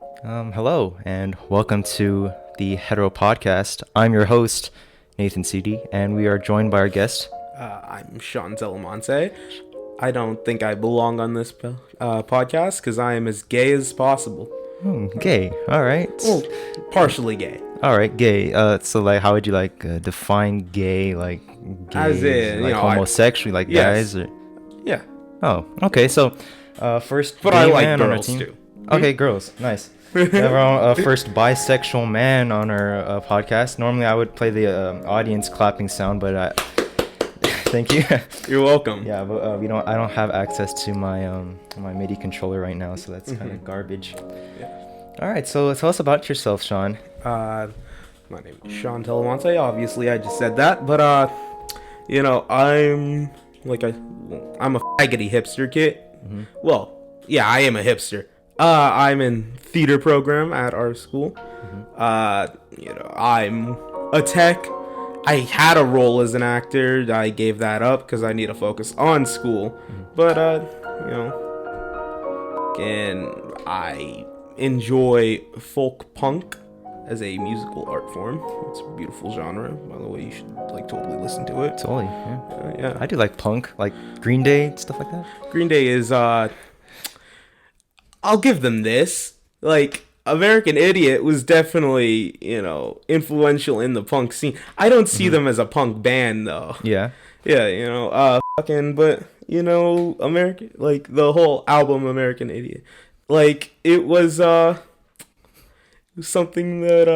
Hello, and welcome to the Hetero Podcast. I'm your host, Nathan CD, and we are joined by our guest. I'm Sean Delamonte. I don't think I belong on this podcast because I am as gay as possible. Gay. All right. Well, partially gay. All right, gay. How would you define gay? Gay, As in, homosexual, yes. guys? Or... Yeah. Oh, okay. So, first, but gay I like man girls on our team. too. Okay, girls. Nice. We have our first bisexual man on our podcast. Normally, I would play the audience clapping sound, but thank you. You're welcome. Yeah, but I don't have access to my my MIDI controller right now, so that's kind of garbage. Yeah. All right, so tell us about yourself, Sean. My name is Sean Delamonte. Obviously, I just said that, but I'm I'm a faggoty hipster kid. Mm-hmm. Well, yeah, I am a hipster. I'm in theater program at our school. Mm-hmm. I'm a tech. I had a role as an actor. I gave that up because I need to focus on school. Mm-hmm. But and I enjoy folk punk as a musical art form. It's a beautiful genre, by the way. You should totally listen to it. Totally, yeah. Yeah. I do like punk, like Green Day, stuff like that. Green Day is I'll give them this. American Idiot was definitely, influential in the punk scene. I don't see them as a punk band though. Yeah. Yeah, but American, the whole album American Idiot. It was something that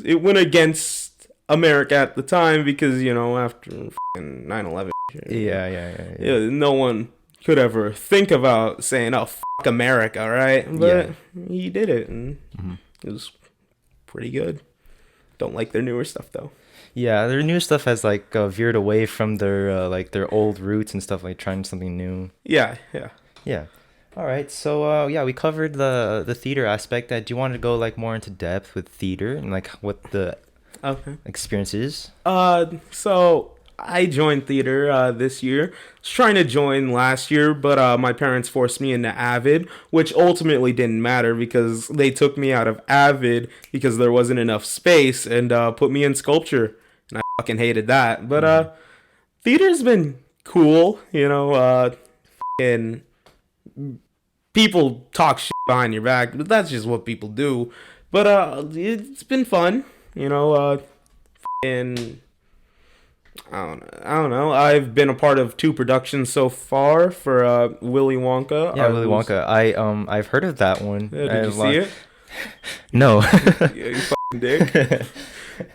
it went against America at the time because, after 9/11. Yeah. No one could ever think about saying, "Oh, fuck America," right? But he did it, and it was pretty good. Don't like their newer stuff though. Yeah, their new stuff has veered away from their old roots and stuff, trying something new. Yeah. All right, so we covered the theater aspect. Do you want to go more into depth with theater and what the experience is? So I joined theater this year. I was trying to join last year, but my parents forced me into Avid, which ultimately didn't matter because they took me out of Avid because there wasn't enough space and put me in sculpture, and I fucking hated that. But theater's been cool, and people talk shit behind your back, but that's just what people do. But it's been fun, and I don't know. I've been a part of 2 productions so far for Willy Wonka. Yeah, Willy Wonka. I've heard of that one. Did you see it? No. Yeah, you fucking dick.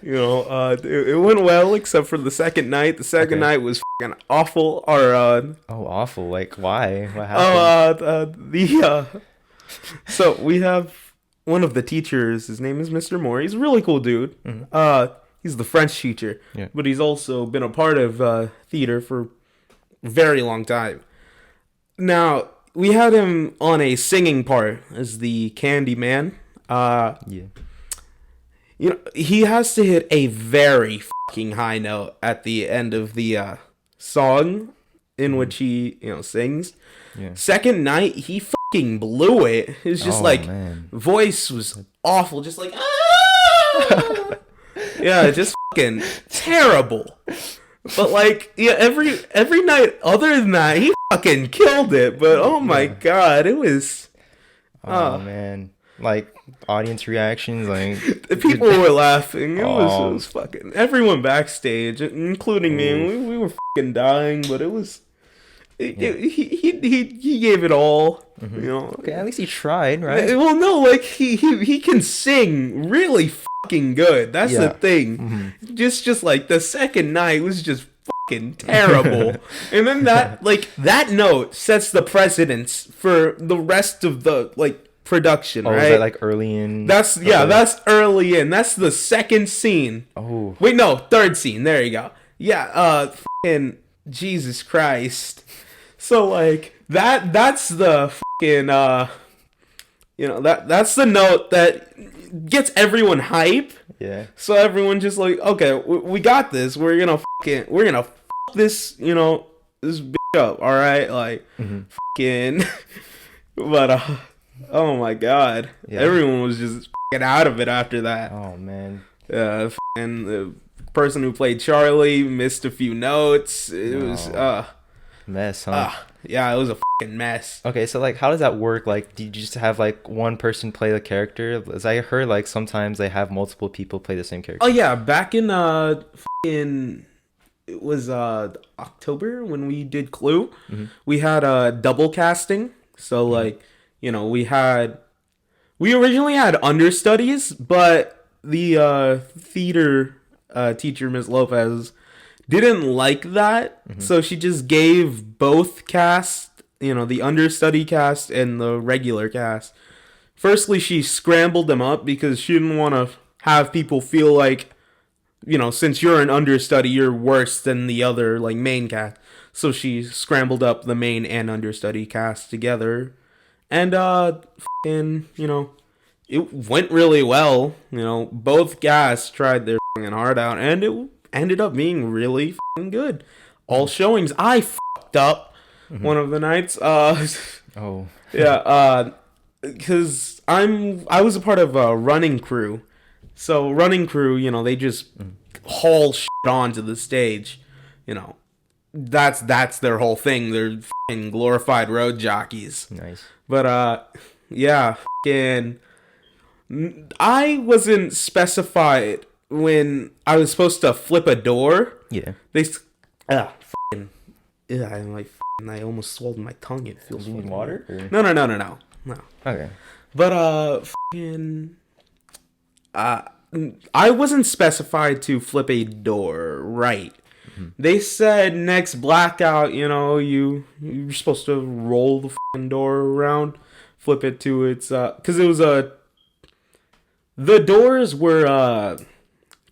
It went well except for the second night. The second night was fucking awful. Awful. Why? What happened? So we have one of the teachers. His name is Mr. Moore. He's a really cool dude. Mm-hmm. He's the French teacher, but he's also been a part of theater for a very long time. Now, we had him on a singing part as the Candy Man. He has to hit a very fucking high note at the end of the song in which he, sings. Yeah. Second night, he fucking blew it. It was just voice was awful, just ah! Yeah, just fucking terrible. But every night other than that, he fucking killed it. But oh my god, it was. Oh man, audience reactions, people were laughing. It was fucking everyone backstage, including me. We were fucking dying, but it was. He gave it all. Okay, at least he tried, right? Well, no, he can sing really fucking good. That's the thing. Just the second night was just fucking terrible. And then that note sets the precedence for the rest of the production, right? Was that early in? That's early in. That's the second scene. Oh. Wait, no, third scene. There you go. Yeah, fucking Jesus Christ. So that's the fucking that's the note that gets everyone hype. Yeah. So everyone just okay, we got this. We're gonna fuck this this bitch up. All right, fucking. But Oh my god. Yeah. Everyone was just f***ing out of it after that. Oh man. And the person who played Charlie missed a few notes. It was Mess, huh? yeah, it was a f***ing mess. Okay, so like, how does that work? Like, do you just have like one person play the character? As I heard, like sometimes they have multiple people play the same character. Oh yeah, back in it was October when we did Clue. Mm-hmm. We had double casting. So like, we originally had understudies, but the theater teacher, Miss Lopez, didn't like that. Mm-hmm. So she just gave both cast, the understudy cast and the regular cast. Firstly, she scrambled them up because she didn't want to have people feel like, since you're an understudy, you're worse than the other, like, main cast. So she scrambled up the main and understudy cast together. And, it went really well. Both casts tried their heart out, and it ended up being really good. All showings, I fucked up one of the nights. Oh. Yeah, because I was a part of a running crew. So running crew, they just haul shit onto the stage. That's their whole thing. They're f***ing glorified road jockeys. Nice. But yeah, f***ing, I wasn't specified when I was supposed to flip a door. Yeah. F***ing, I'm like, I almost swallowed my tongue. It feels. Do you need water? Or? No. Okay. But f***ing, I wasn't specified to flip a door, right? Mm-hmm. They said next blackout, you're supposed to roll the f***ing door around, flip it to its, because it was the doors were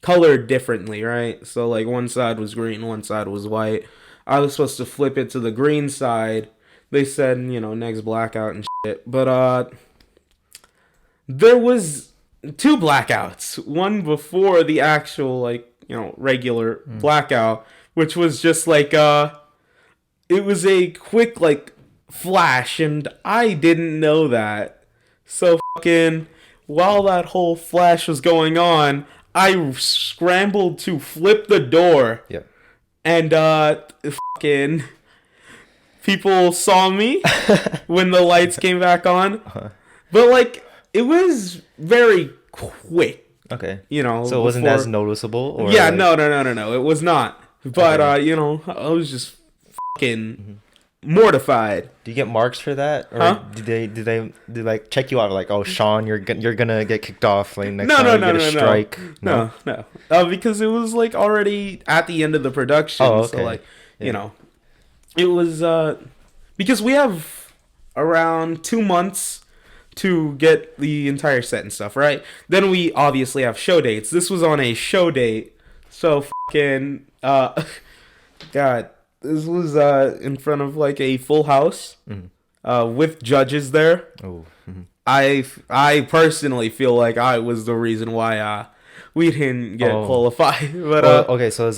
colored differently, right? So like one side was green, one side was white. I was supposed to flip it to the green side. They said, next blackout and shit. But there was 2 blackouts. One before the actual, regular blackout, which was just like, it was a quick, flash, and I didn't know that. So fucking, while that whole flash was going on, I scrambled to flip the door. Yep. And, fucking, people saw me when the lights came back on. Uh-huh. But, it was very quick. Okay. So it wasn't as noticeable? Or yeah, no. It was not. But, okay. I was just fucking mortified. Do you get marks for that? Or huh? Did they check you out like, oh, Sean, you're gonna get kicked off like next time you get a strike? No. Because it was already at the end of the production. Oh, okay. So it was because we have around 2 months to get the entire set and stuff, right? Then we obviously have show dates. This was on a show date. So fucking God. This was in front of a full house with judges there. Oh. Mm-hmm. I personally feel like I was the reason why we didn't get qualified. But okay, so it's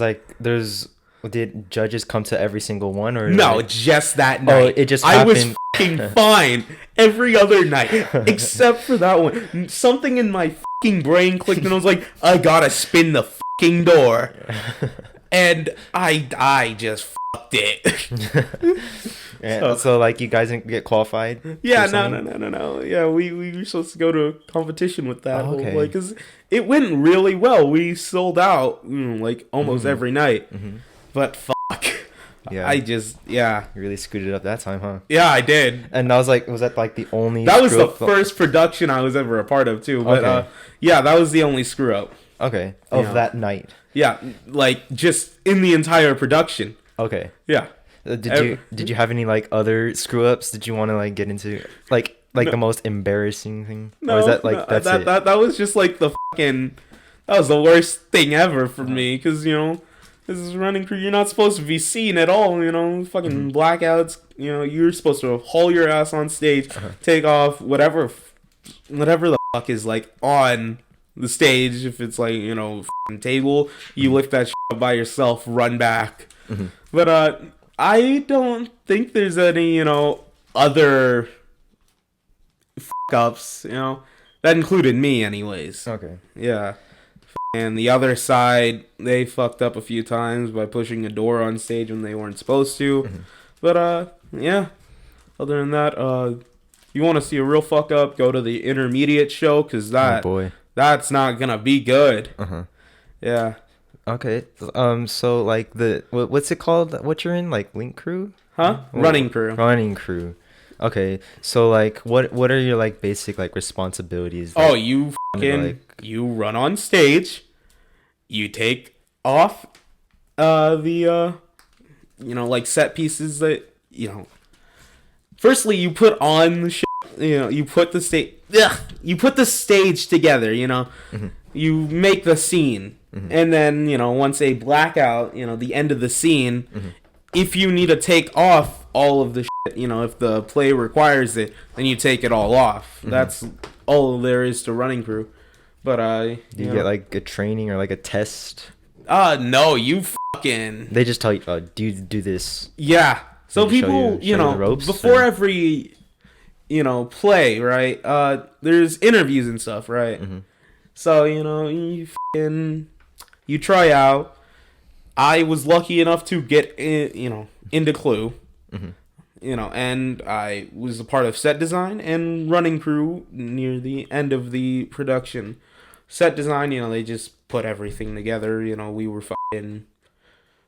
did judges come to every single one or no? Just that night. Oh, it just happened. I was fucking fine every other night except for that one. Something in my fucking brain clicked and I was like, I gotta spin the fucking door. And I just fucked it. Yeah, so you guys didn't get qualified? Yeah, no. Yeah, we were supposed to go to a competition with that. Oh, okay. Because it went really well. We sold out almost every night. Mm-hmm. But fuck. Yeah. You really screwed it up that time, huh? Yeah, I did. And was that the only That was the first production I was ever a part of too. But okay. That was the only screw up. Okay. Of that night. Yeah, just in the entire production. Okay. Yeah. Did you have any other screw ups? Did you want to get into no. The most embarrassing thing? No, or is that that's it? That was just the fucking, that was the worst thing ever for me because this is running crew. You're not supposed to be seen at all. Fucking blackouts. You're supposed to haul your ass on stage, take off whatever the fuck is on the stage. If it's table, you lift that shit up by yourself, run back. Mm-hmm. But I don't think there's any other ups, you know. That included me, anyways. Okay. Yeah. And the other side, they fucked up a few times by pushing a door on stage when they weren't supposed to. Mm-hmm. But, yeah. Other than that, you want to see a real fuck up, go to the intermediate show, because Oh boy. that's not gonna be good. Uh-huh. Yeah. Okay. So like what's it called? What you're in? Like Link Crew? Huh? Running crew. Running Crew. Okay. So like what are your like basic like responsibilities? Oh, Like, you fucking like you run on stage, you take off the like set pieces that firstly you put on the shit, you put the stage together, mm-hmm. you make the scene, Mm-hmm. and then once they black out, the end of the scene, Mm-hmm. if you need to take off all of the shit, if the play requires it, then you take it all off. Mm-hmm. That's all there is to running crew. But Do you get like a training or like a test? no, you fucking They just tell you, do this. yeah. So They show people, you the ropes, before or? every play, right? There's interviews and stuff, right? Mm-hmm. So you try out. I was lucky enough to get into Clue. Mm-hmm. And I was a part of set design and running crew near the end of the production. Set design, they just put everything together. We were fucking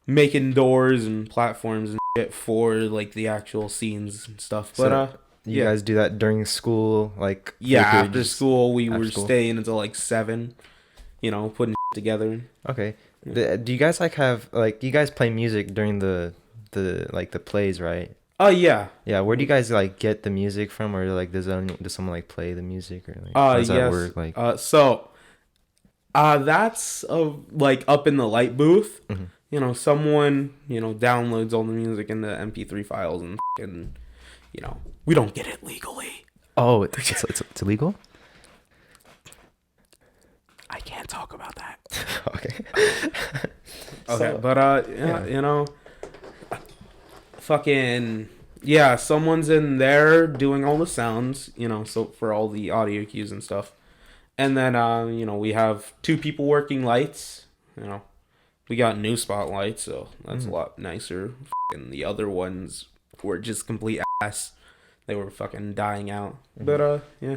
making doors and platforms and shit for like the actual scenes and stuff. But So you guys do that during school, like yeah, you could after just- school we after were school? staying until like 7. Putting shit together. Okay. Do you guys like have like you guys play music during the like the plays, right? Oh yeah. Yeah, where do you guys like get the music from, or like does someone like play the music, or like how does that Yes. work? Like That's like up in the light booth. Mhm. Someone downloads all the music into MP3 files and we don't get it legally. Oh, it's illegal. I can't talk about that. Okay. Okay, So- but fucking yeah, someone's in there doing all the sounds, so for all the audio cues and stuff. And then we have 2 people working lights, We got new spotlights, so that's a lot nicer. Fucking the other ones were just complete ass. They were fucking dying out. But yeah.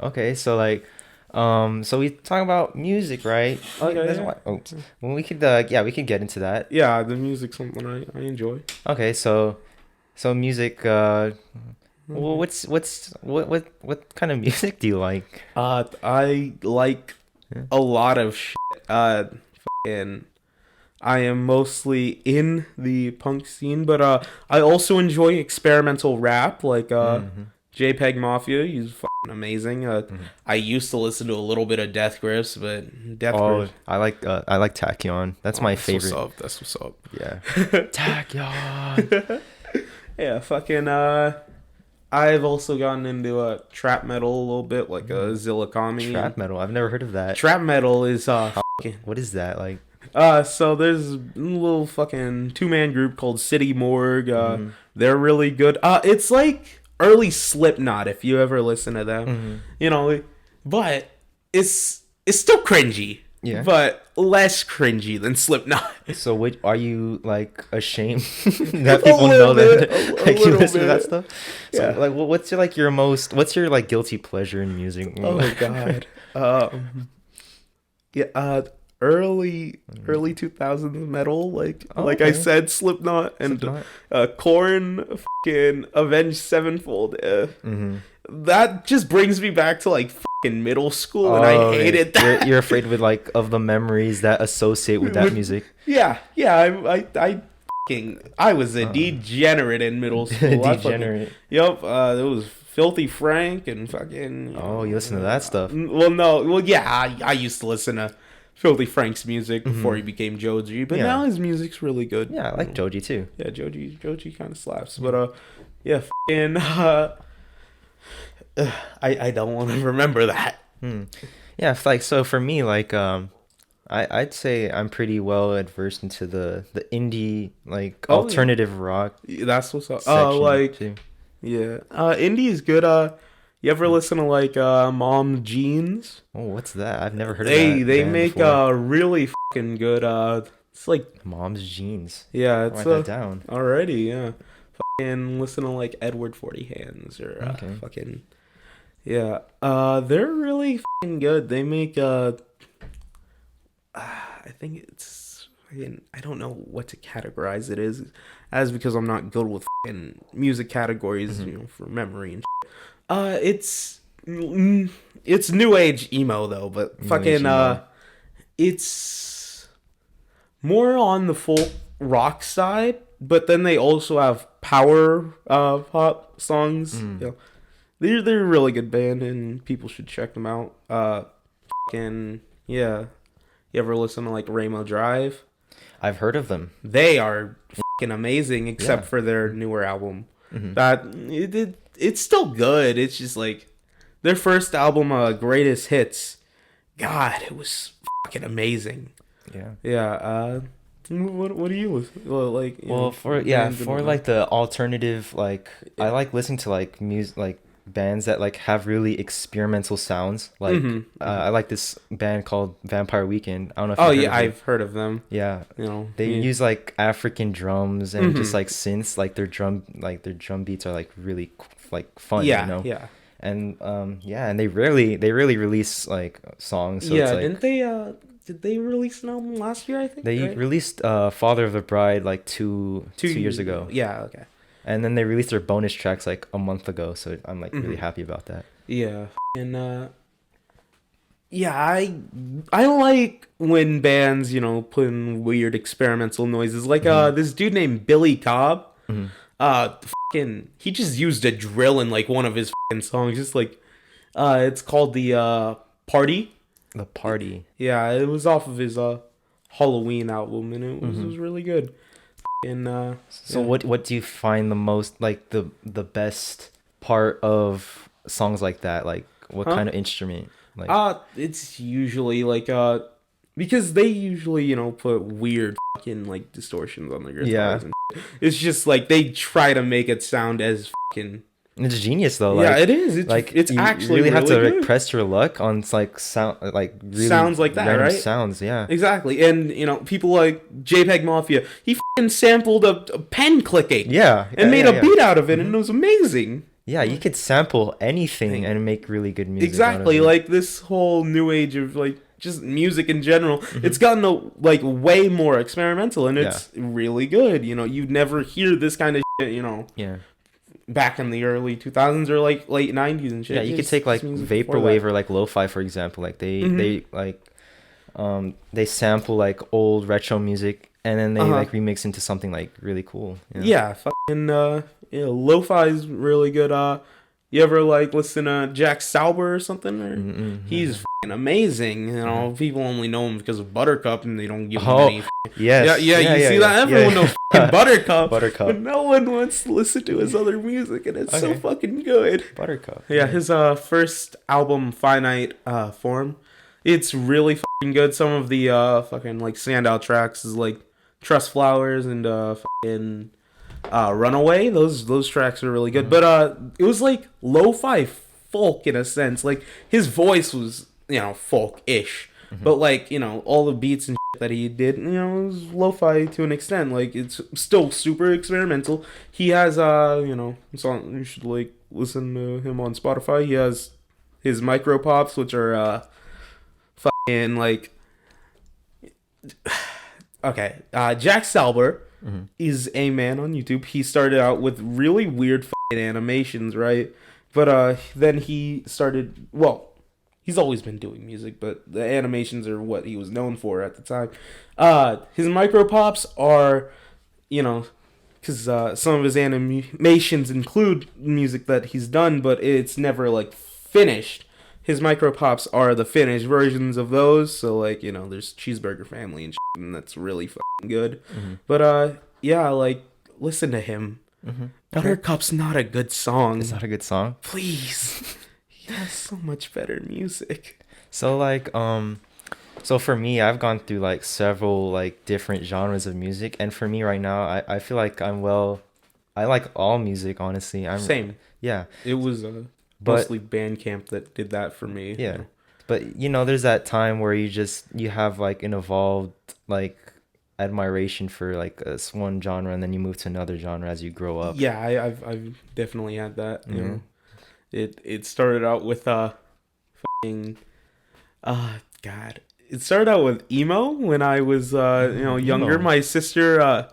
Okay, so like, so we talk about music, right? Okay, That's yeah. why- well, we could, we could get into that. Yeah, the music's something I enjoy. Okay, so music. Well, what kind of music do you like? I like Yeah. a lot of shit. Fucking, I am mostly in the punk scene, but I also enjoy experimental rap, like Mhm. JPEG Mafia. He's fucking amazing. I used to listen to a little bit of Death Grips, but Death Oh, Grips. I like Tachyon. That's my favorite. That's what's up. Yeah. Tachyon. Yeah, fucking. I've also gotten into trap metal a little bit, like Zillakami. Trap metal. I've never heard of that. Trap metal is fucking. What is that like? So there's a little fucking 2-man group called City Morgue. Mm-hmm. They're really good. It's like early Slipknot, if you ever listen to them. Mm-hmm. But it's still cringy. Yeah. But less cringy than Slipknot. So, are you like ashamed that people know little that bit, a like you little listen to that bit. stuff? So, Yeah. like, what's your like guilty pleasure in music? Oh god. Yeah. Early 2000s metal, like Oh, like I okay. said, Slipknot and Slipknot? Korn, fucking Avenged Sevenfold. Mm-hmm. That just brings me back to like fucking middle school, and I okay. hated that. You're afraid with like of the memories that associate with that With- music. Yeah. I was a degenerate in middle school. Degenerate. Yep. It was Filthy Frank and fucking. Oh, you listen to that stuff. Well, no. Well, yeah. I used to listen to Filthy Frank's music before he became Joji, but Yeah. now his music's really good. Yeah, I like Joji too. Yeah, Joji kind of slaps. But yeah, fucking. I don't want to remember that. Yeah, like so for me, like I'd say I'm pretty well adversed into the indie like Oh, yeah. alternative rock That's what's up. section Like too. yeah, indie is good. You ever listen to like Mom Jeans? Oh, what's that? I've never heard of They that band make before. really fucking good. It's like Mom's Jeans. yeah, I'll it's write that down. already yeah. Fucking listen to like Edward 40 Hands or Okay. fucking yeah. They're really fucking good. They make I think it's I don't know what to categorize it as because I'm not good with fucking music categories, Mm-hmm. you know, for memory and shit. It's it's new age emo though, but New age fucking emo. it's more on the folk rock side, but then they also have power pop songs. Mm. You know, they're a really good band and people should check them out. Fucking yeah. You ever listen to like Ramo Drive? I've heard of them. They are fucking amazing, except Yeah. for their newer album. Mm-hmm. That it's still good. It's just like their first album, Greatest Hits. God, it was fucking amazing. Yeah. Yeah. What do you listen like? You Well, know, for bands and for whatnot? like the alternative, like I Yeah. like listening to like music, like bands that like have really experimental sounds. Like I like this band called Vampire Weekend. I don't know if Oh you've heard yeah, of it. I've heard of them. Yeah, You know, they yeah. use like African drums and just Mhm. like synths. Like their drum beats are like really like fun, Yeah, you know. yeah, And yeah, and they really release like songs. So it's yeah. like Did they release an album last year? I think they right? released Father of the Bride like two years ago. Yeah. Okay. And then they released their bonus tracks like a month ago, so I'm like really Mhm. happy about that. Yeah, and yeah, I like when bands put in weird experimental noises. Like this dude named Billy Cobb. Hmm. Fucking he just used a drill in like one of his fucking songs. Just like it's called the Party. The Party. Yeah, it was off of his Halloween album, and it was really good. And So yeah. what do you find the most like the best part of songs like that? Like what Huh? kind of instrument? Like It's usually like because they usually put weird fucking like distortions on their yeah, guitars and it's just like they try to make it sound as fucking it's genius though. yeah, Like it is. It's you actually really have to really like good. press your luck on like sound like really Sounds like that, random right? sounds. Yeah, Exactly, and people like JPEG Mafia, he fucking sampled a pen clicking yeah, and made a yeah. beat out of it, Mhm. and it was amazing. Yeah, you could sample anything and make really good music. Exactly, Out of it. like this whole new age of like just music in general, Mm-hmm. it's gotten like way more experimental, and it's really good. You'd never hear this kind of shit, Yeah. back in the early 2000s or like late 90s and shit. Yeah, you could Just- take like just music before vaporwave that. or like lo-fi for example. Like Mhm. they like they sample like old retro music and then they Uh-huh. like remix into something like really cool. You know? Yeah, fucking lo-fi is really good. You ever like listen to Jack Sauber or something? Or Mm-mm. he's fucking amazing. People only know him because of Buttercup, and they don't give him Oh, any. yes. Yeah, you see that? Everyone knows fucking Buttercup. Buttercup. But no one wants to listen to his other music, and it's so Okay. fucking good. Buttercup. Yeah, his first album, Finite Form, it's really fucking good. Some of the fucking like standout tracks is like Trust Flowers and fucking Runaway. Those tracks are really good. But it was like lo-fi folk in a sense. Like his voice was folk-ish. But like, all the beats and shit that he did, it was lo-fi to an extent. Like it's still super experimental. He has song you should like listen to him on Spotify. He has his micro pops, which are fucking like okay. Jack Salber is a man on YouTube. He started out with really weird fucking animations, right? But then he started he's always been doing music, but the animations are what he was known for at the time. His micro pops are, because some of his animations include music that he's done, but it's never like finished. His micro pops are the finished versions of those. So like there's Cheeseburger Family and shit, and that's really fucking good. But yeah, like listen to him. Buttercup's not a good song. It's not a good song. Please. He has so much better music. So like so for me I've gone through like several like different genres of music and for me right now I feel like I like all music honestly. Same. Yeah. It was But Mostly Bandcamp that did that for me. yeah, but there's that time where you have like an evolved like admiration for like one genre, and then you move to another genre as you grow up. Yeah, I've definitely had that. You Mhm. know, it started out with fucking God. It started out with emo when I was younger. Emo. My sister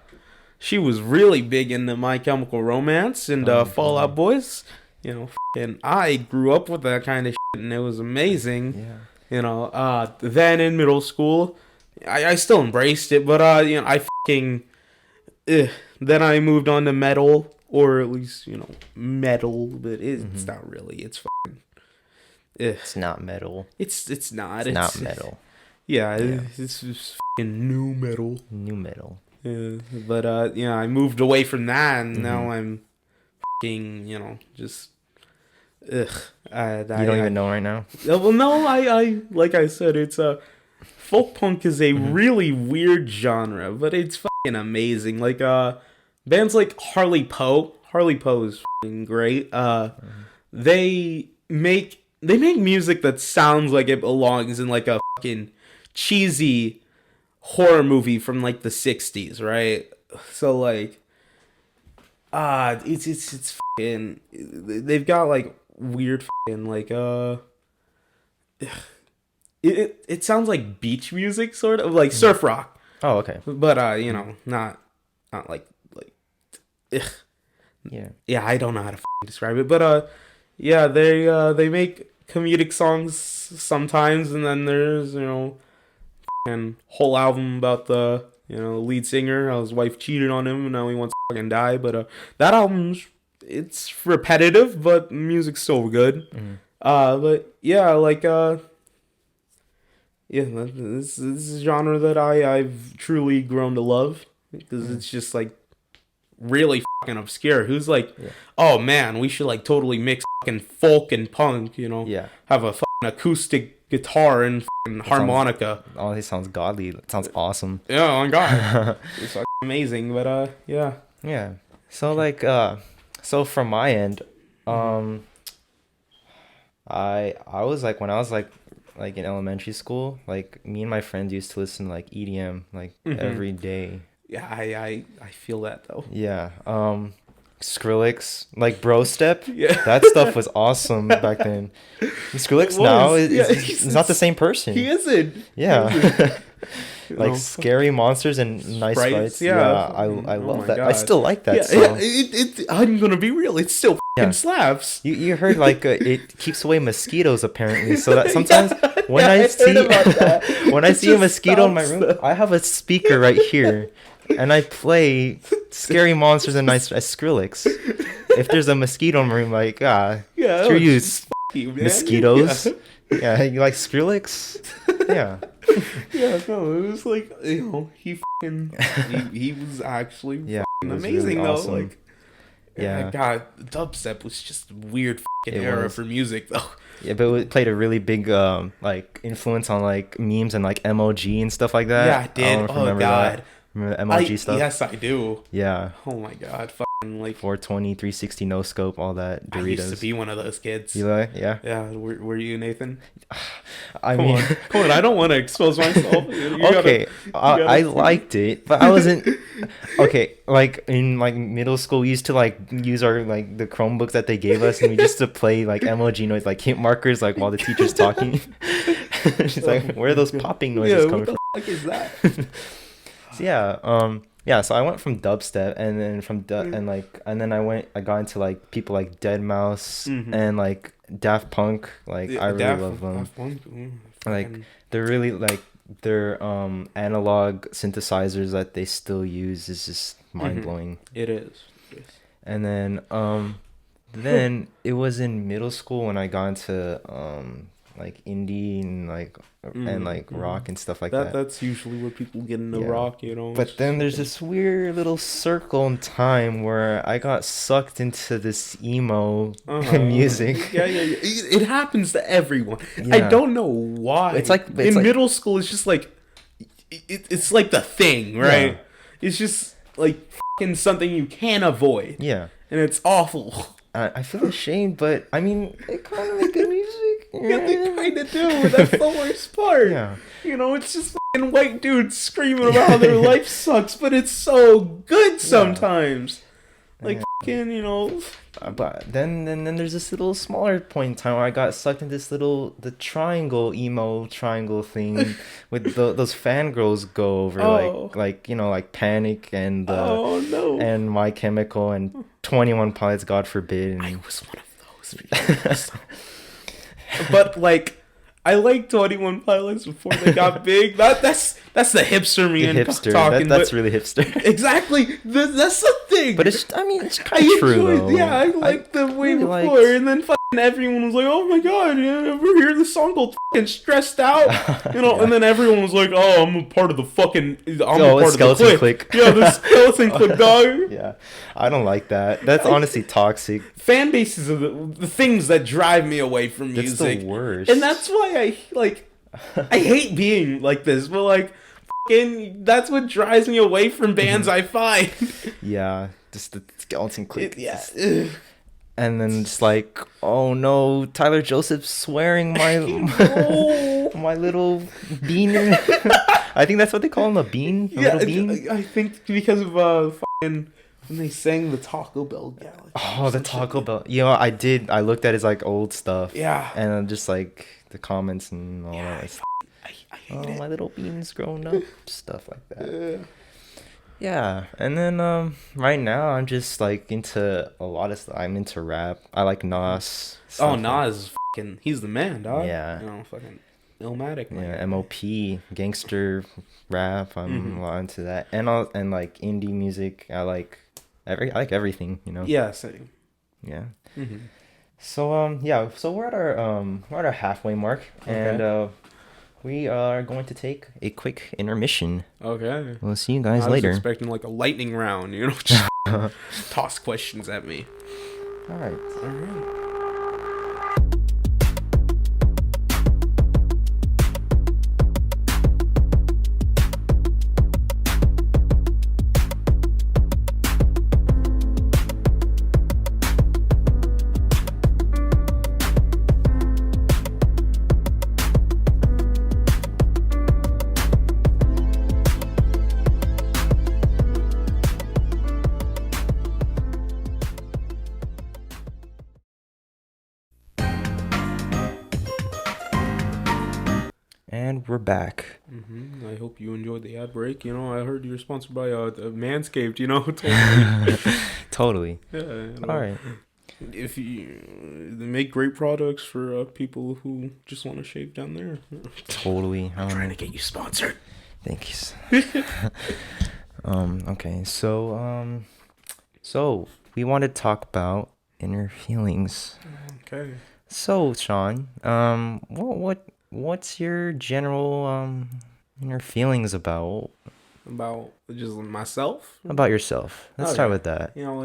she was really big into My Chemical Romance and Fall Out Boys. And I grew up with that kind of shit, and it was amazing. Yeah. Then in middle school, I still embraced it, but I fucking then I moved on to metal, or at least metal, but it's not really. It's fucking. It's not metal. It's not. It's not metal. Yeah, Yeah. it's just fucking new metal. New metal. Yeah, but I moved away from that, and now I'm fucking just. Ugh. You don't even know right now? Well, no, I like I said, it's folk punk is a really weird genre, but it's fucking amazing. Like bands like Harley Poe. Harley Poe is fucking great. They make music that sounds like it belongs in like a fucking cheesy horror movie from like the 60s, right? So like it's fucking, they've got like weird fucking like it sounds like beach music, sort of like surf rock. Oh, okay. But not like ugh. Yeah, I don't know how to describe it, but yeah, they make comedic songs sometimes, and then there's and whole album about the lead singer, how his wife cheated on him and now he wants to fucking die. But that album's, it's repetitive, but music's still good. But yeah, like this is a genre that I've truly grown to love, because it's just like really fucking obscure. Who's like, oh man, we should like totally mix fucking folk and punk, Yeah. have a fucking acoustic guitar and fucking harmonica. It sounds godly. It sounds awesome. Yeah, oh my god. It's fucking amazing, but yeah. Yeah. So like so from my end, I was like, when I was like in elementary school, like me and my friends used to listen to like EDM like every day. Yeah, I feel that though. Yeah. Skrillex, like Bro Step. Yeah. That stuff was awesome back then. Skrillex now is not the same person. He isn't. Yeah. Like Scary Monsters and Nice Sprites. Yeah. I love that. God. I still like that song. Yeah, I'm gonna be real. It still fucking slaps. You heard like it keeps away mosquitoes apparently. So that sometimes when I see a mosquito in my room, I have a speaker right here. And I play Scary Monsters and Nice Skrillex. If there's a mosquito in my room, like, screw you, mosquitoes. Yeah, you like Skrillex? Yeah. Yeah, no, it was like, he was actually fucking amazing, really awesome. Though. Like, God, dubstep was just a weird fucking era for music, though. Yeah, but it played a really big like influence on like memes and like MOG and stuff like that. Yeah, it did. Oh god. That. Remember the MOG stuff? Yes, I do. Yeah. Oh my god, fucking like 420, 360 no scope, all that. Doritos. I used to be one of those kids. You like? Yeah. Yeah. Were you, Nathan? Come on. I don't want to expose myself. Okay, I liked it, but I wasn't. Okay, like in like middle school, we used to like use our like the Chromebooks that they gave us, and we used to play like MOG noise, like hint markers, like while the teacher's talking. She's like, "Where are those popping noises coming from?" What the fuck is that? So I went from dubstep, and then and then I got into like people like Deadmau5 and like Daft Punk. Like I really love them. Daft Punk. Like they're really like their analog synthesizers that they still use is just mind blowing. It is. And then it was in middle school when I got into like indie and like rock and stuff like that. That's usually where people get into rock, But then there's this weird little circle in time where I got sucked into this emo music. Yeah. It happens to everyone. Yeah. I don't know why. It's like middle school, it's just like it's like the thing, right? Yeah. It's just like fucking something you can't avoid. Yeah. And it's awful. I feel ashamed, but I mean, they kind of make good music. Yeah, they kind of do. That's the worst part. Yeah. You know, it's just fucking white dudes screaming about how their life sucks, but it's so good sometimes. Like, fucking, you know. But then there's this little smaller point in time where I got sucked into the triangle emo triangle thing with those fangirls go over like you know, like Panic and and My Chemical and 21 Pilots, God forbid. And... I was one of those. But like, I like 21 Pilots before they got big. That's the hipster me and talking. That's really hipster. Exactly. That's the thing. But it's kind of true though. Yeah, I liked the way really before, and then fucking everyone was like, "Oh my god, you ever hear the song called fucking Stressed Out?" You know, and then everyone was like, "Oh, I'm a part of the fucking, I'm a part of the clique." Yeah, the skeleton clique, dog. Yeah, I don't like that. That's honestly toxic. Fan bases are the things that drive me away from music. That's the worst. And that's why I hate being like this, but like, fucking, that's what drives me away from bands I find. Yeah, just the skeleton clique. Yeah. And then it's like, oh no, Tyler Joseph's swearing my my little bean. I think that's what they call him, a bean. Little bean. I think because of fucking when they sang the Taco Bell Galaxy. Oh, the Taco Bell. You know, I looked at his like old stuff. Yeah. And I'm just like the comments and all that. I hate it. My little beans growing up, stuff like that. Yeah, and then right now I'm just like into a lot of stuff. I'm into rap. I like Nas. Oh, Nas is fucking, he's the man, dog. Yeah. You know, fucking Illmatic, man. Yeah, MOP, gangster rap. I'm a lot into that, and like indie music. I like everything. You know. Yeah, same. Yeah. Mm-hmm. So so we're at our halfway mark, and we are going to take a quick intermission. Okay. We'll see you guys later. I was expecting like a lightning round, you know, just toss questions at me. All right. All right. And we're back. Mm-hmm. I hope you enjoyed the ad break. You know, I heard you're sponsored by Manscaped. You know, Totally. Yeah. You know, all right. If they make great products for people who just want to shave down there. Totally. I'm trying to get you sponsored. Thanks. Okay. So we want to talk about inner feelings. Okay. So Sean, what's your general inner feelings about just myself? About yourself. Let's start with that. You know,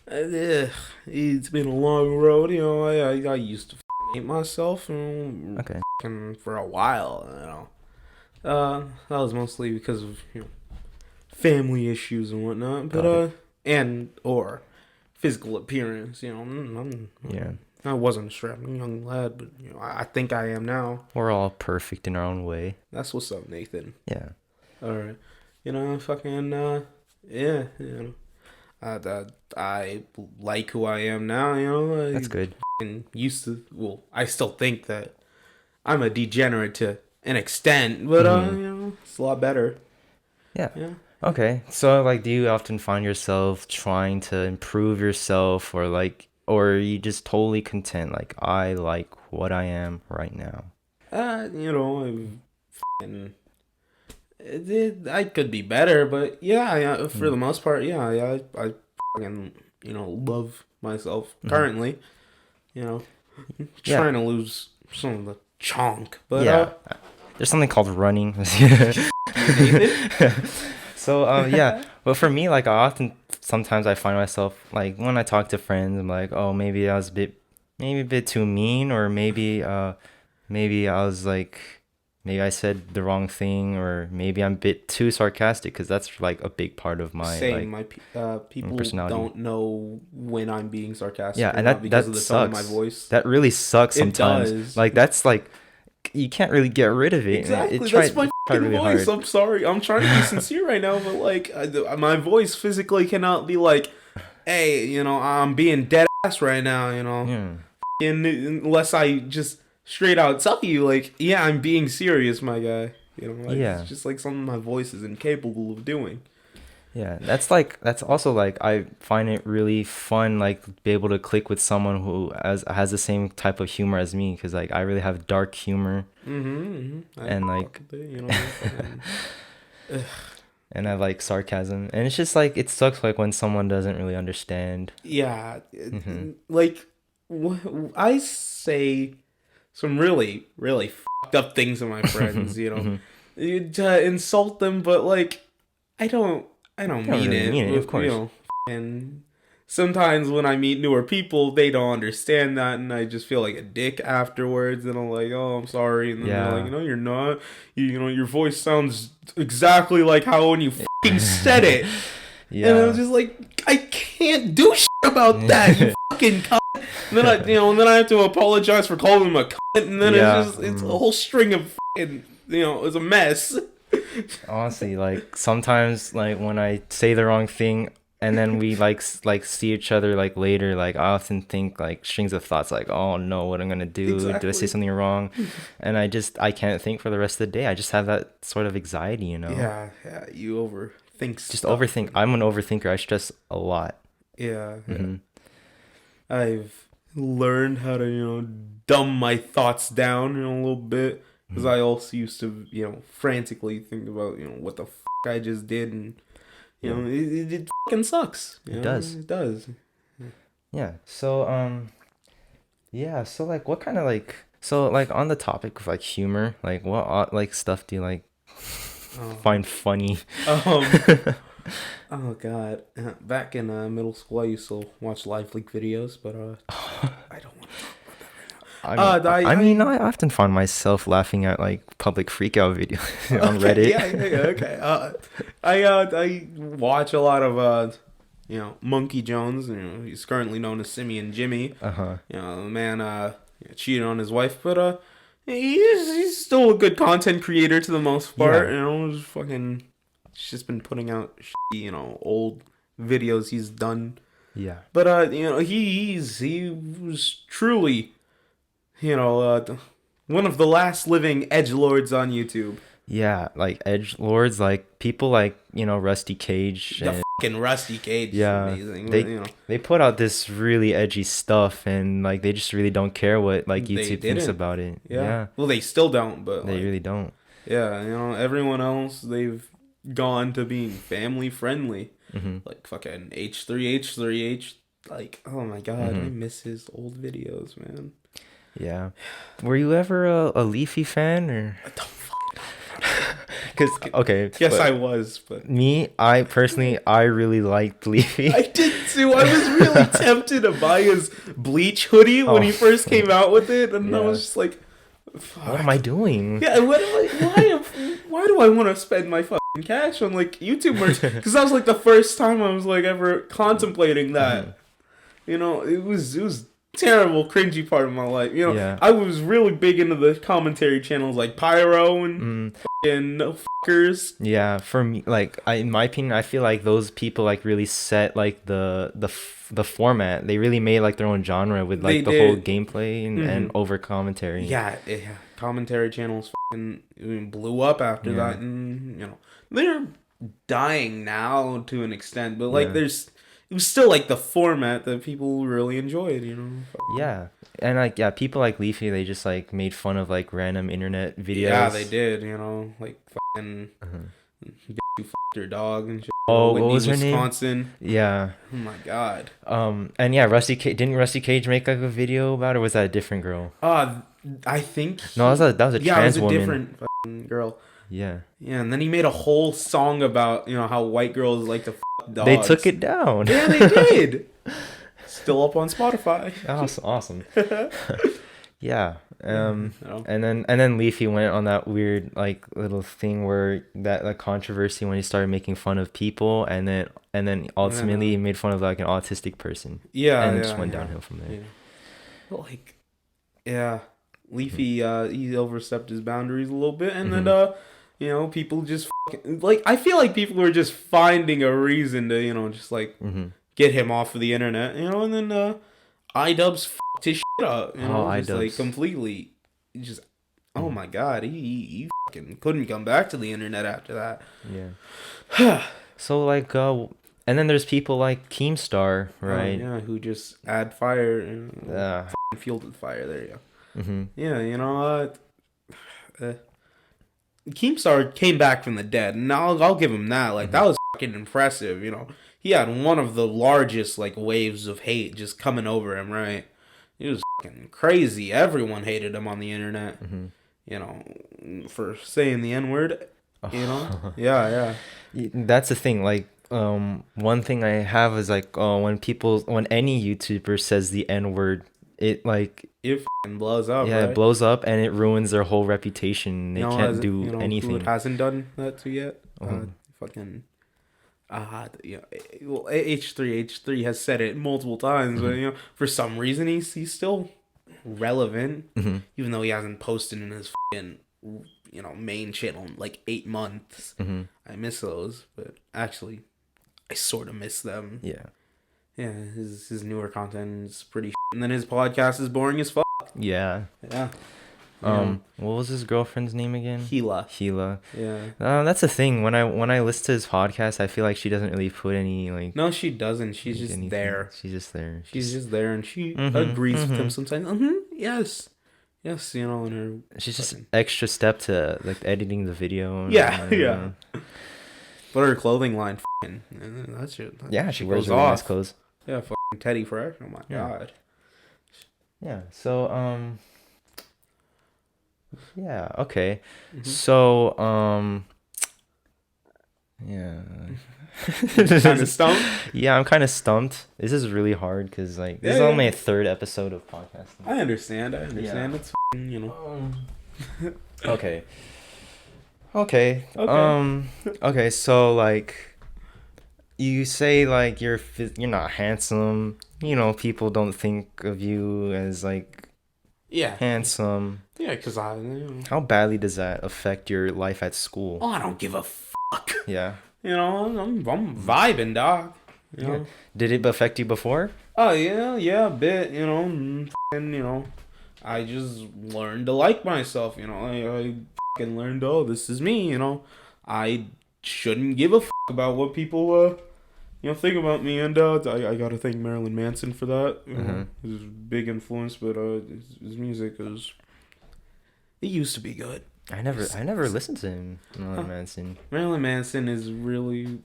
it's been a long road. You know, I used to hate myself. Okay. For a while. You know, that was mostly because of family issues and whatnot. But or physical appearance. You know, I wasn't a strapping young lad, but I think I am now. We're all perfect in our own way. That's what's up, Nathan. Yeah. All right. You know, fucking yeah. You know, I like who I am now. You know, that's good. Used to. Well, I still think that I'm a degenerate to an extent, but you know, it's a lot better. Yeah. Okay. So, like, do you often find yourself trying to improve yourself, or are you just totally content? Like, I like what I am right now. You know, I could be better, but yeah, for the most part, I fucking, love myself currently. You know, trying to lose some of the chunk, but there's something called running. So but for me, like, sometimes I find myself, like, when I talk to friends, I'm like, oh, maybe I was a bit too mean, or maybe I was like, maybe I said the wrong thing, or maybe I'm a bit too sarcastic, because that's like a big part of my Same. like People personality. don't know when I'm being sarcastic Yeah, or and not because that of the tone of my sucks. voice. That really sucks It sometimes. does. Like that's like you can't really get rid of it. And Exactly. That's my try fucking really voice. hard. I'm sorry. I'm trying to be sincere right now, but like my voice physically cannot be like, hey, I'm being dead ass right now, Yeah. unless I just straight out tell you, like, yeah, I'm being serious, my guy. Like, Yeah. it's just like something my voice is incapable of doing. Yeah, that's also like I find it really fun like be able to click with someone who has the same type of humor as me, because like I really have dark humor and like and I have like sarcasm, and it's just like it sucks like when someone doesn't really understand. Yeah, Hmm. like I say some really, really fucked up things to my friends, Hmm. to insult them, but like I don't, I don't Don't mean really it, mean it, of course. and sometimes when I meet newer people, they don't understand that, and I just feel like a dick afterwards, and I'm like, oh, I'm sorry, and then they're like, Yeah. you're not, your voice sounds exactly like how when you fucking said it. And I was Yeah. just like, I can't do shit about that, you fucking cunt. And then I have to apologize for calling him a cunt, and then Yeah. it's a whole string of fucking, it's a mess. Honestly, like sometimes like when I say the wrong thing and then we like see each other like later, like I often think like strings of thoughts like, oh no, what I'm gonna do? Did I say Exactly. something wrong? And I can't think for the rest of the day. I just have that sort of anxiety, you know? Yeah, you overthink Just stuff. overthink. I'm an overthinker. I stress a lot. Yeah. Hmm. I've learned how to, dumb my thoughts down, a little bit. Because I also used to, frantically think about, what the fuck I just did. And, Yeah, it fucking sucks. it does. It does. Yeah. So yeah. So like, what kind of like so like on the topic of like humor, like what like stuff do you like Oh, find funny? um, oh God. Back in middle school, I used to watch live leak videos, but I don't want to. I mean, I often find myself laughing at like public freakout videos on Okay, Reddit. yeah, okay. I watch a lot of Monkey Jones. He's currently known as Simeon Jimmy. Uh-huh. The man cheated on his wife, but he's still a good content creator to the most part. Yeah. Just fucking, he's just been putting out old videos he's done. Yeah. But he was truly one of the last living edgelords on YouTube. Yeah, like edge lords, like people like, Rusty Cage The and fucking Rusty Cage is yeah, amazing. they put out this really edgy stuff, and like they just really don't care what like They YouTube thinks didn't. about it. Yeah. Yeah, Well, they still don't, but they like, really don't. yeah, everyone else, they've gone to being family friendly. Hmm. Like fucking H3H3H. Like, oh my God, I Hmm. miss his old videos, man. Yeah. Were you ever a Leafy fan, or? What the fuck? Because okay, Yes, but I was, but me, I personally, I really liked Leafy. I did too. I was really tempted to buy his Bleach hoodie when he first came out with it, and I Yeah. was just like, fuck. What am I doing? Yeah, why do I want to spend my fucking cash on like YouTube merch? Because that was like the first time I was like ever contemplating that. It was terrible, cringy part of my life. Yeah. I was really big into the commentary channels like Pyro and fucking fuckers. Yeah, for me, like in my opinion, I feel like those people like really set like the format. They really made like their own genre with like They the whole did. gameplay and over commentary. Yeah, commentary channels fucking blew up after Yeah. that, and they're dying now to an extent, but like Yeah. it was still like the format that people really enjoyed, Yeah, and like people like Leafy, they just like made fun of like random internet videos. Yeah, they did, like fucking you fucked your dog and shit. Oh, Whitney, what was her name? Wisconsin. Yeah. Oh my God. And yeah, didn't Rusty Cage make like a video about it, or was that a different girl? I think No, that was a yeah, it trans was a woman. different fucking girl. Yeah. Yeah, and then he made a whole song about how white girls like to fuck dogs. They took it down. Yeah, they did. Still up on Spotify. That's awesome. Yeah. And then Leafy went on that weird like little thing where that like controversy when he started making fun of people, and then ultimately he made fun of like an autistic person. Yeah, And it yeah, just went yeah. downhill from there. Yeah. But like, yeah, Leafy, he overstepped his boundaries a little bit, and then people just like, I feel like people were just finding a reason to just like get him off of the internet, and then iDubbbz fucked his shit up, just like iDubbbz. completely, just oh my god, he fucking couldn't come back to the internet after that. Yeah. So like and then there's people like Keemstar, right? Yeah, who just add fire and Yeah. fueled with fire. There you go. Mm-hmm. Yeah, Keemstar came back from the dead, and I'll give him that. Like, that was fucking impressive. He had one of the largest like waves of hate just coming over him. Right, it was fucking crazy. Everyone hated him on the internet. For saying the N-word. Yeah. That's the thing. Like, one thing I have is like, when any YouTuber says the N-word, it like it fucking blows up. Yeah, right? It blows up and it ruins their whole reputation. They can't do anything. Who it hasn't done that to yet? Fucking. H3 has said it multiple times, but for some reason he's still relevant, even though he hasn't posted in his fucking main channel in like 8 months. I miss those, but actually, I sort of miss them. Yeah, his newer content is pretty and then his podcast is boring as fuck. Yeah. What was his girlfriend's name again? Gila. Yeah. That's the thing. When I listen to his podcast, I feel like she doesn't really put any like. No, she doesn't. She's just anything. There. She's just there. She's just there, and she agrees with him sometimes. Yes. Yes, and her. She's just extra step to like editing the video. Yeah. But her clothing line, that's it. Yeah, she wears really nice clothes. Yeah, fucking Teddy Fresh. Oh my god. Yeah. So yeah. Okay. So yeah. Kind of stumped. Yeah, I'm kind of stumped. This is really hard because like this is only a third episode of podcasting. I understand. Yeah. It's Okay. Okay. So like, you say like you're not handsome. People don't think of you as like handsome. Yeah, because How badly does that affect your life at school? Oh, I don't give a fuck. Yeah. I'm vibing, dog. Yeah. Did it affect you before? Oh yeah, a bit. I just learned to like myself. I fucking learned. Oh, this is me. I shouldn't give a fuck about what people think about me. And I gotta thank Marilyn Manson for that. His big influence, but his music is. It used to be good. I never listened to him. Marilyn Manson. Marilyn Manson is really.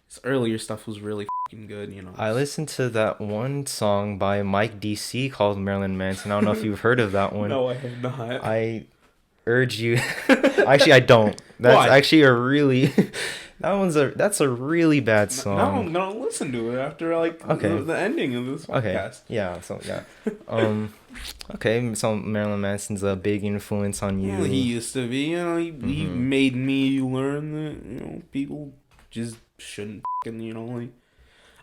His earlier stuff was really fucking good. I listened to that one song by Mike DC called Marilyn Manson. I don't know if you've heard of that one. No, I have not. I urge you. Actually, I don't. That's actually a really. That's a really bad song. Now I'm gonna listen to it after the ending of this podcast. Okay. Yeah. So yeah. Okay. So Marilyn Manson's a big influence on you. Well, he used to be. He made me learn that people just shouldn't fucking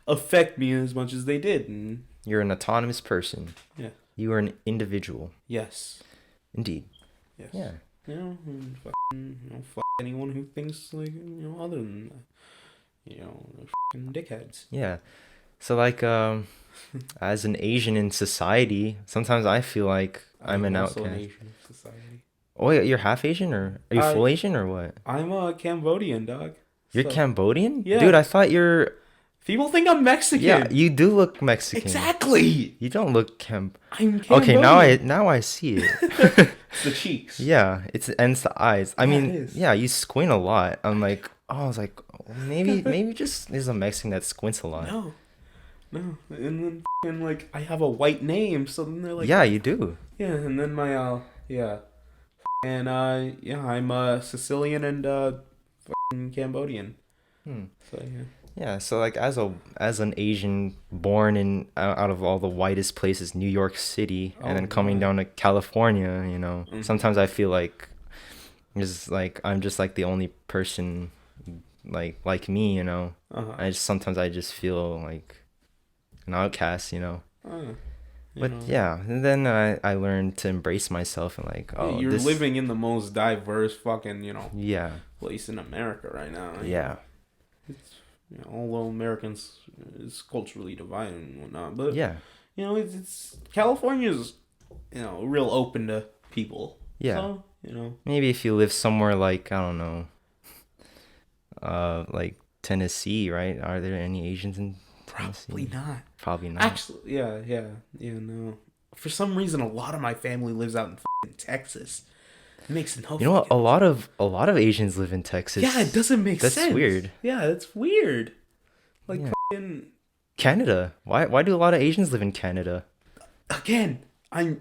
affect me as much as they did. And you're an autonomous person. Yeah. You are an individual. Yes. Indeed. Yes. Yeah. Fuck anyone who thinks like other than fucking dickheads. Yeah. So like as an Asian in society, sometimes I feel like I'm an outcast. An Asian in society. Oh, you're half Asian, or are you full Asian, or what? I'm a Cambodian, dog. You're Cambodian? Yeah. Dude, I thought you're. People think I'm Mexican. Yeah, you do look Mexican. Exactly. You don't look I'm Cambodian. Okay, now I see it. It's the cheeks. Yeah, it's the eyes. I mean, yeah, you squint a lot. I'm like, I was like, maybe just there's a Mexican that squints a lot. No, and then like I have a white name, so then they're like, yeah, you do. Yeah, and then my and I'm Sicilian and Cambodian. So yeah. Yeah, so like as an Asian born in out of all the whitest places, New York City, and Oh then coming my. down to California, Mm-hmm. sometimes I feel like I'm just like the only person like me. Uh-huh. Sometimes I just feel like an outcast. Uh, you But know. yeah, and then I learned to embrace myself and like, Yeah, oh, you're this, living in the most diverse fucking, yeah, place in America right now. yeah, It's, although Americans is culturally divided and whatnot, but yeah, it's California's, real open to people. yeah. So, Maybe if you live somewhere like, I don't know, like Tennessee, right? Are there any Asians in probably Tennessee? not. Probably not. Actually, yeah, no. For some reason, a lot of my family lives out in fucking Texas. It makes no You know what? fucking. A lot of Asians live in Yeah, it Texas. doesn't make That's sense. weird. Yeah, it's weird. Like Yeah. fucking. Canada. Why do a lot of Asians live in Canada? Again, I'm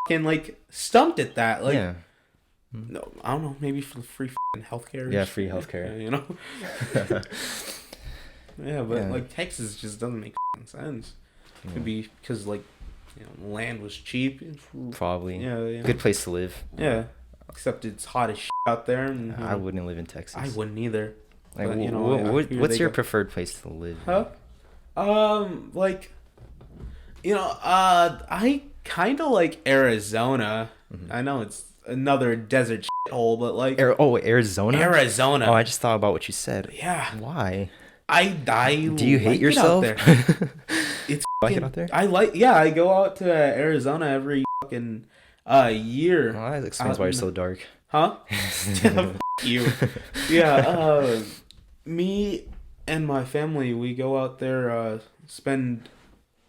fucking like stumped at that. Like, Yeah. no, I don't know. Maybe for the free fucking healthcare. Yeah, free healthcare. Yeah, but Yeah. like Texas just doesn't make sense. Yeah. Could be because like, land was cheap. Probably. Yeah. Good place to live. Yeah. Except it's hot as shit out there, and I wouldn't live in Texas. I wouldn't either. Like, But, I hear what's they your go- preferred place to live? Huh? Like, I kind of like Arizona. Mhm. I know it's another desert shithole, but like Arizona? Arizona. Oh, I just thought about what you said. Yeah, Why? I Do you hate like yourself? it out there. It's Like it fucking- out there? I go out to Arizona every fucking year. Well, that explains Out why you're in so dark. Huh? Yeah, fuck you. Yeah, me and my family, we go out there, spend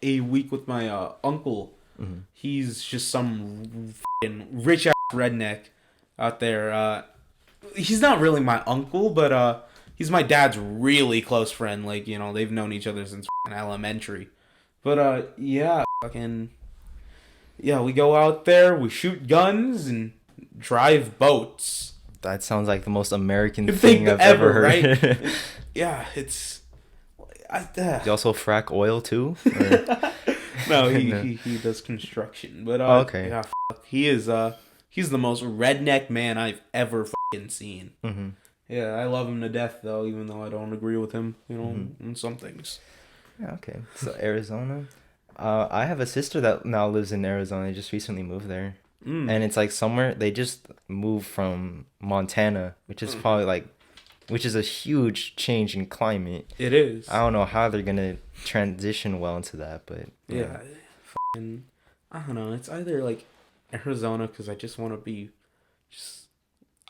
a week with my uncle. Mhm. He's just some fucking rich ass redneck out there. He's not really my uncle, but he's my dad's really close friend. Like, they've known each other since fucking elementary. But yeah, fucking yeah, we go out there, we shoot guns and drive boats. That sounds like the most American Thing thing I've ever, ever heard. right? Yeah, it's. Do you also frack oil too? Or- No, No. he does construction, but Oh, okay. yeah, he is he's the most redneck man I've ever fucking seen. Mhm. Yeah, I love him to death though, even though I don't agree with him, Mhm. on some things. Yeah, okay. So Arizona. I have a sister that now lives in Arizona. They just recently moved there. Mm. And it's like somewhere they just moved from Montana, which is probably like which is a huge change in climate. It is. I don't know how they're gonna transition well into that, but Yeah, fucking, I don't know. It's either like Arizona because I just want to be, just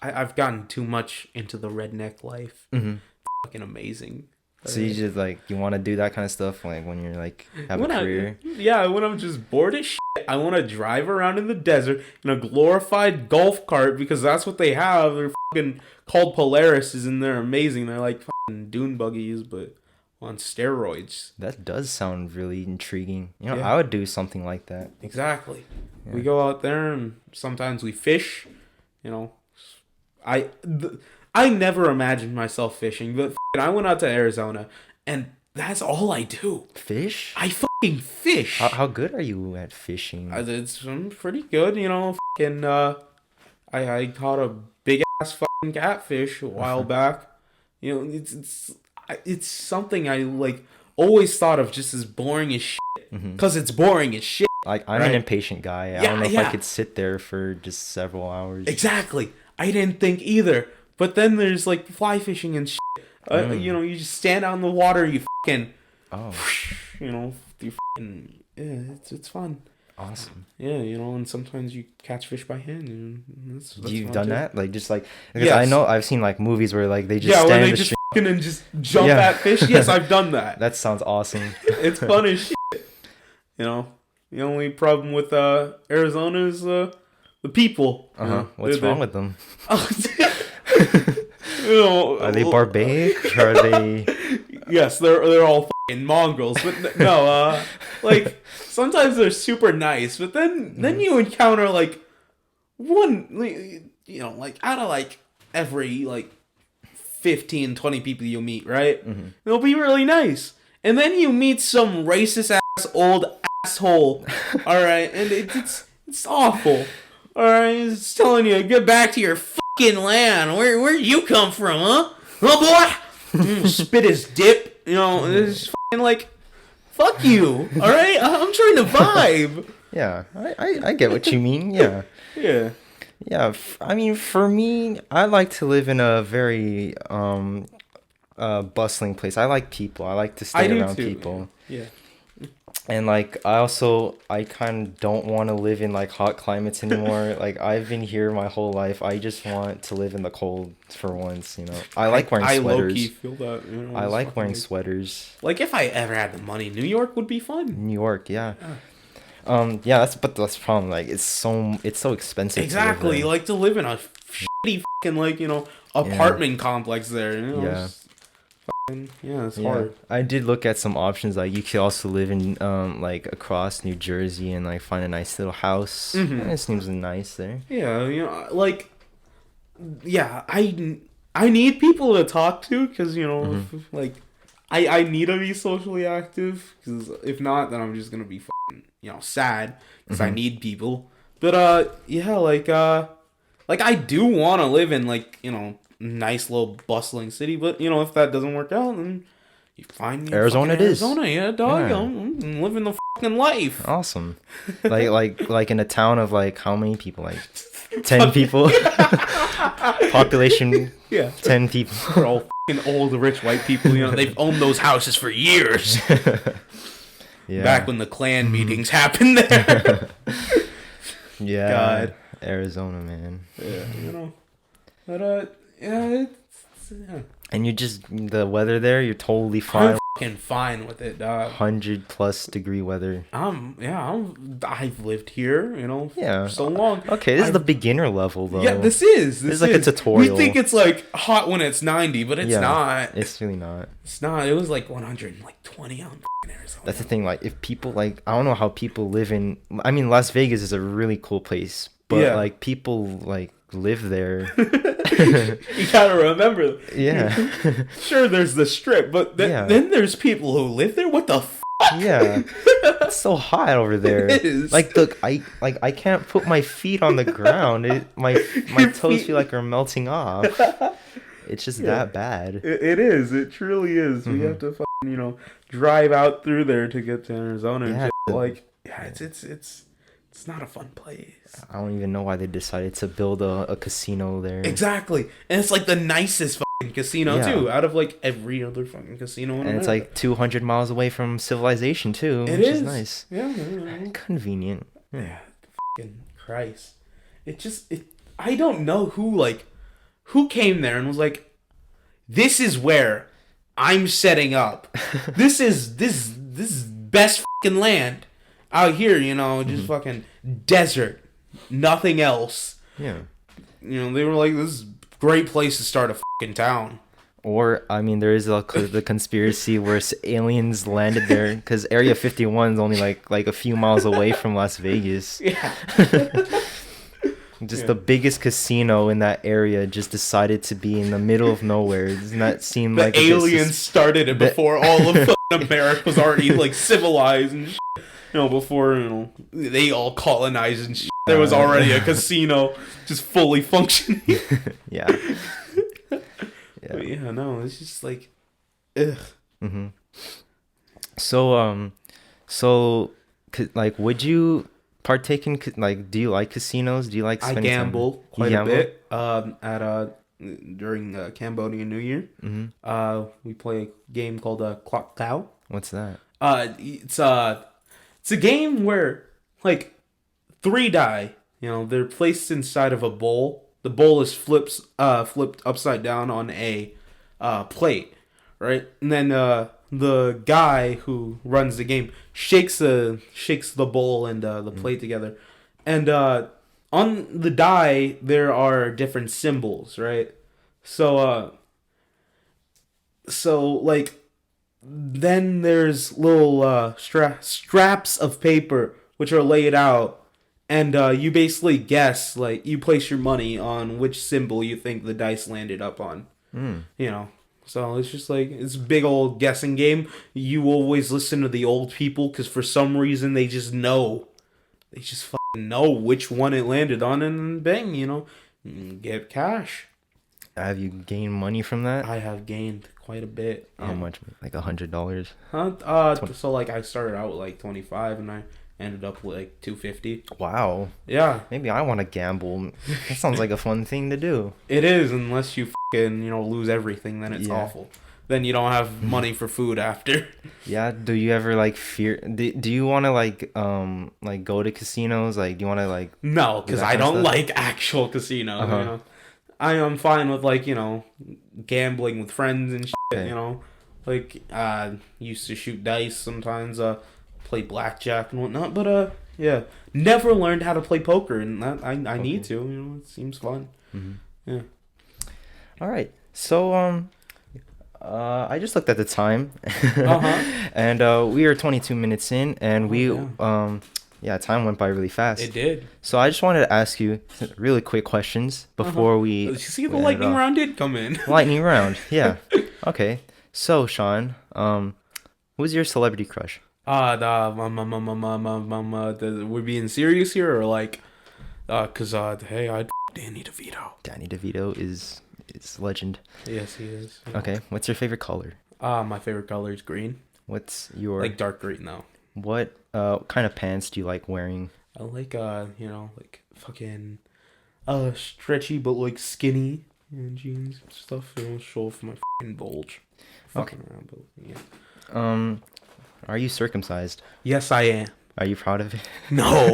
I've gotten too much into the redneck life. Mhm. Fucking amazing. So you just like you want to do that kind of stuff like when you're like have When a career. when I'm just bored as shit, I want to drive around in the desert in a glorified golf cart because that's what they have. They're fucking called Polarises and they're amazing. They're like fucking dune buggies, but on steroids. That does sound really intriguing. Yeah. I would do something like that. Exactly. Yeah. We go out there and sometimes we fish. I never imagined myself fishing, but I went out to Arizona and that's all I do. Fish? I fucking fish. How good are you at fishing? I'm pretty good, fucking, I caught a big ass fucking catfish a while back. It's something I like always thought of just as boring as shit. Mhm. Cause it's boring as shit. Like I'm Right. an impatient guy. I Yeah, don't know if yeah. I could sit there for just several hours. Exactly. I didn't think either. But then there's like fly fishing and shit. You just stand out in the water, you fucking, Oh, you fucking, yeah, it's fun. awesome. Yeah, and sometimes you catch fish by hand. And that's You've fun done too. that? Like just like because Yes. I know I've seen like movies where like they just Yeah, when stand they in the just street. fucking and just jump Yeah. at fish. Yes, I've done that. That sounds awesome. It's fun as shit. The only problem with Arizona is the people. What's wrong with them? Are they Are barbaric? Are they? Yes, they're all fucking mongrels. But no, like sometimes they're super nice, but then you encounter like one, like out of like every like 15, 20 people you meet, right? Mm-hmm. It'll be really nice. And then you meet some racist ass old asshole, all right? And it's awful, all right? It's telling you, get back to your fucking land. Where you come from, huh? Oh, boy! Spit his dip, you know, it's fucking like, fuck you, all right? I'm trying to vibe. Yeah, I get what you mean. Yeah. Yeah. Yeah, I mean, for me, I like to live in a very bustling place. I like people. I like to stay around people. Yeah. And like I kind of don't want to live in like hot climates anymore. Like I've been here my whole life. I just want to live in the cold for once, you know. I like wearing sweaters. I low-key feel that. You know, I like wearing sweaters. Like if I ever had the money, New York would be fun. New York, yeah. Yeah, that's the problem. Like it's so expensive. Exactly, like to live in a shitty fucking like, you know, apartment complex there. You know? Yeah. It's hard. I did look at some options. Like you could also live in like across New Jersey and like find a nice little house. Mm-hmm. It seems nice there. Yeah, you know, like I need people to talk to because you know, like I need to be socially active because if not, then I'm just gonna be fucking, you know, sad because I need people. But like I do want to live in like, you know, nice little bustling city, but you know, if that doesn't work out, then you find Arizona. Arizona, yeah, dog. Yeah. I'm living the fucking life. Awesome. like in a town of like how many people? Like 10 people. Population. Yeah. 10 people. They're all fucking old, rich white people. You know, they've owned those houses for years. Yeah. Back when the Klan meetings happened there. Yeah. God. Arizona, man. Yeah. You know. But yeah. And the weather there, you're totally fine. I'm fucking fine with it, dog. 100+ degree weather. I've lived here, you know, for so long. Okay, this is the beginner level, though. Yeah, this is like a tutorial. We think it's like hot when it's 90, but it's not. It's really not. It's not. It was like 120 on Arizona. That's the thing. Like, if people like, I don't know how people live in. I mean, Las Vegas is a really cool place, but like people like live there. You gotta remember. Yeah. Sure, there's the strip, but then there's people who live there. What the fuck? Yeah. It's so hot over there. It is. Like I can't put my feet on the ground. My toes feel like they're melting off. It's just that bad. It is. It truly is. Mm-hmm. We have to fucking, you know, drive out through there to get to Arizona and shit. Like, it's not a fun place. I don't even know why they decided to build a casino there. Exactly. And it's like the nicest fucking casino, too, out of like every other fucking casino in America. It's like 200 miles away from civilization, too. Which is nice. Yeah. Convenient. Yeah. Fucking Christ. I don't know who came there and was like, this is where I'm setting up. This is best fucking land. Out here, you know, just fucking desert. Nothing else. Yeah. You know, they were like, this is a great place to start a fucking town. Or, I mean, there is the conspiracy where aliens landed there, because Area 51 is only like a few miles away from Las Vegas. Yeah. The biggest casino in that area just decided to be in the middle of nowhere. Doesn't that seem like... The aliens started it before all of fucking America was already, like, civilized and shit. You know, before, you know, they all colonized and shit. There was already a casino just fully functioning. Yeah. But yeah, no, it's just like, ugh. Mm-hmm. So, like, would you partake in, like, do you like casinos? Do you like spending time? I gamble quite a bit. During Cambodian New Year, we play a game called Clock Cow. What's that? It's a game where, like, 3 die. You know, they're placed inside of a bowl. The bowl is flipped upside down on a plate, right? And then the guy who runs the game shakes the bowl and the plate together, and on the die there are different symbols, right? So like, then there's little straps of paper which are laid out, and you basically guess, like, you place your money on which symbol you think the dice landed up on. You know, so it's just like it's a big old guessing game. You always listen to the old people because for some reason they just know. They just fucking know which one it landed on, and bang, you know, get cash. Have you gained money from that? I have gained quite a bit. How much? Like $100? Huh? So like I started out with like 25, and I ended up with like 250. Wow. Yeah. Maybe I want to gamble. That sounds like a fun thing to do. It is, unless you fucking, you know, lose everything, then it's awful. Then you don't have money for food after. Yeah. Do you ever like fear? Do you want to like go to casinos? Like, do you want to like? No, because I don't like actual casinos. You know, I am fine with like, you know, gambling with friends and shit. Okay. You know, like used to shoot dice sometimes. Play blackjack and whatnot. But yeah, never learned how to play poker, and that I need to. You know, it seems fun. Yeah. All right. So I just looked at the time, and we are 22 minutes in, and time went by really fast. It did. So I just wanted to ask you really quick questions before we. You see, the lightning round did come in. Lightning round, yeah. Okay. So Sean, who's your celebrity crush? We're being serious here, or like, hey, Danny DeVito. Danny DeVito is legend. Yes, he is. Okay, what's your favorite color? My favorite color is green. What's your like dark green though? What kind of pants do you like wearing? I like you know, like fucking stretchy but like skinny jeans and stuff. It won't show off my fucking bulge. Okay. Around, but, yeah. Are you circumcised? Yes, I am. Are you proud of it? No.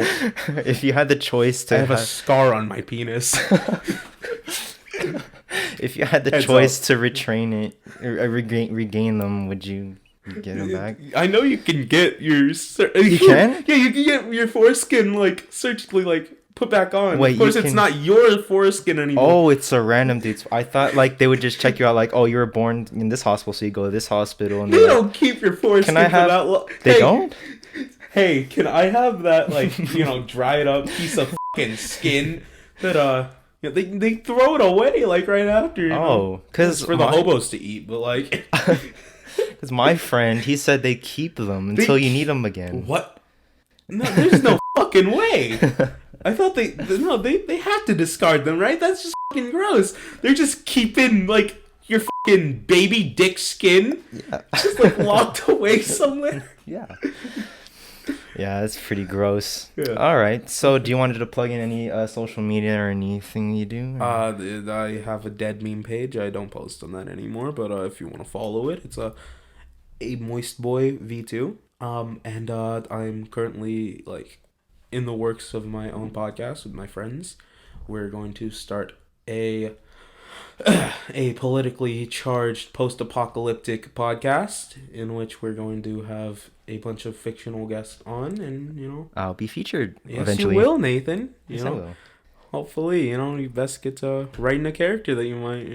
If you had the choice to I have a scar on my penis. If you had the choice to retrain it or regain them, would you get them back? I know you can get your... You can? Yeah, you can get your foreskin, like, surgically, like, put back on. Wait, of course, it's not your foreskin anymore. Oh, it's a random dude's... I thought, like, they would just check you out, like, oh, you were born in this hospital, so you go to this hospital. And they don't keep your foreskin for that long. They don't? Hey, can I have that, like, you know, dried up piece of fucking skin that, they throw it away, like, right after, you know? Oh, because... for the hobos to eat, but, like... Because my friend, he said they keep them until you need them again. What? No, there's no fucking way. I thought they have to discard them, right? That's just fucking gross. They're just keeping, like, your fucking baby dick skin just, like, locked away somewhere. Yeah. Yeah, that's pretty gross. Yeah. All right. So, do you want to plug in any social media or anything you do? I have a dead meme page. I don't post on that anymore, but if you want to follow it, it's a Moist Boy V2. And I'm currently like in the works of my own podcast with my friends. We're going to start a politically charged post-apocalyptic podcast in which we're going to have a bunch of fictional guests on, and you know, I'll be featured Yes, eventually. you will, Nathan. Yes, I will. Hopefully, you know, you best get to writing a character that you might,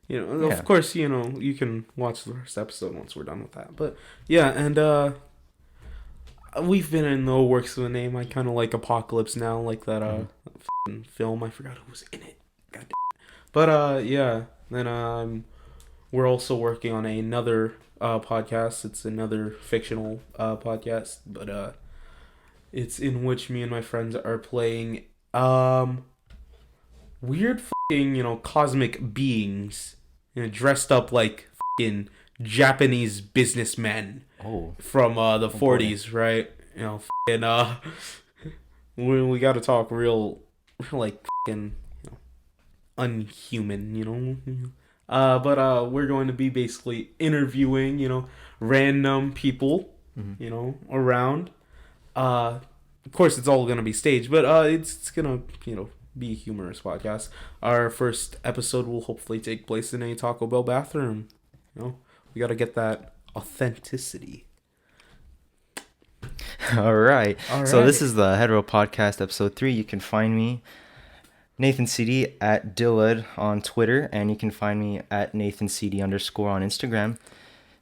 of course, you know, you can watch the first episode once we're done with that. But yeah, and we've been in the works of a name. I kind of like Apocalypse Now, like that film. I forgot who was in it. God damn it. But yeah, then we're also working on another podcast. It's another fictional podcast, but it's in which me and my friends are playing weird fucking, you know, cosmic beings, you know, dressed up like fucking Japanese businessmen from the 40s, right? You know, fucking we got to talk real like fucking, you know, unhuman, you know. But we're going to be basically interviewing, you know, random people, you know, around. Of course, it's all going to be staged, but it's going to, you know, be a humorous podcast. Our first episode will hopefully take place in a Taco Bell bathroom. You know, we got to get that authenticity. All right. So this is the Hetero Podcast, episode 3. You can find me, Nathan CD, at Dillard on Twitter, and you can find me at NathanCD_ on Instagram.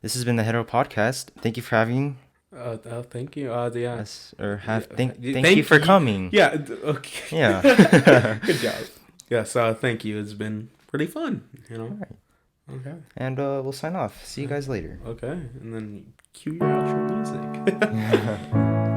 This has been the Hetero Podcast. Thank you for having. Thank you. Yeah. Thank you for coming. Yeah. Okay. Yeah. Good job. Yes. Thank you. It's been pretty fun, you know. All right. Okay. And we'll sign off. See you guys later. Okay, and then cue your outro music.